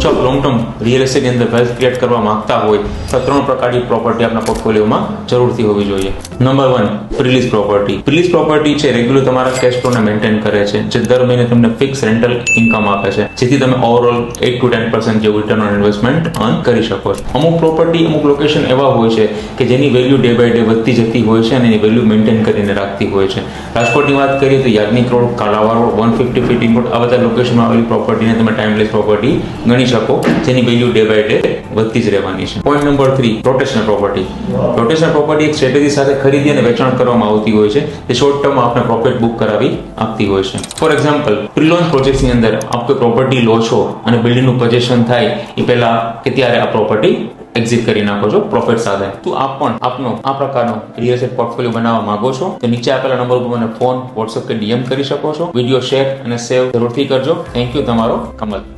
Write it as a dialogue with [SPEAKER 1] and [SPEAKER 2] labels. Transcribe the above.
[SPEAKER 1] જો આપ long term real એસ્ટેટની અંદર વેલ્થ ક્રિએટ કરવા માંગતા હોય તો 3 પ્રકારની પ્રોપર્ટી આપણા પોર્ટફોલિયોમાં જરૂરથી હોવી જોઈએ. Number 1, prelease property. Prelease property છે રેગ્યુલર તમારા કેશ ફ્લોને મેન્ટેન કરે છે, જે દર મહિને તમને ફિક્સ રેન્ટલ ઇન્કમ આપે છે, જેથી તમે ઓવરઓલ 8 to 10% જેવું રિટર્ન ઓન ઇન્વેસ્ટમેન્ટ અર્ન કરી શકો છો. અમુક પ્રોપર્ટી અમુક લોકેશન એવા હોય છે કે જેની વેલ્યુ ડે બાય ડે વધતી જતી હોય છે અને એની વેલ્યુ મેન્ટેન કરીને રાખતી હોય છે. રાજકોટની વાત કરીએ તો Yagnik road, Kalawad road, 150 feet ઇન રોડ, આ બધા લોકેશનમાં આવેલી પ્રોપર્ટીને તમે ટાઈમલેસ પ્રોપર્ટી ગણી શકો, જેની વેલ્યુ ડે બાય ડે વધતી જ રહેવાની છે. Point number 3, rotational property. Rotational property એક સ્ટ્રેટેજી સાથે ખરીદી અને વેચાણ કરવામાં આવતી હોય છે, જે શોર્ટ ટર્મમાં આપણે પ્રોફિટ બુક કરાવી આપતી હોય છે. ફોર એક્ઝામ્પલ, પ્રી-લોન્ચ પ્રોજેક્ટની અંદર આપ કોઈ પ્રોપર્ટી લો છો અને બિલ્ડિંગનું પોઝેશન થાય એ પહેલા કે ત્યારે આ પ્રોપર્ટી એક્ઝિટ કરી નાખો છો પ્રોફિટ સાથે. તો આપ પણ આપનો આ પ્રકારનો રિયલ એસ્ટેટ પોર્ટફોલિયો બનાવવા માંગો છો તો નીચે આપેલા નંબર ઉપર મને ફોન, વોટ્સએપ કે ડીએમ કરી શકો છો. વિડીયો શેર અને સેવ જરૂરથી કરજો. Thank you. તમારો કમલ.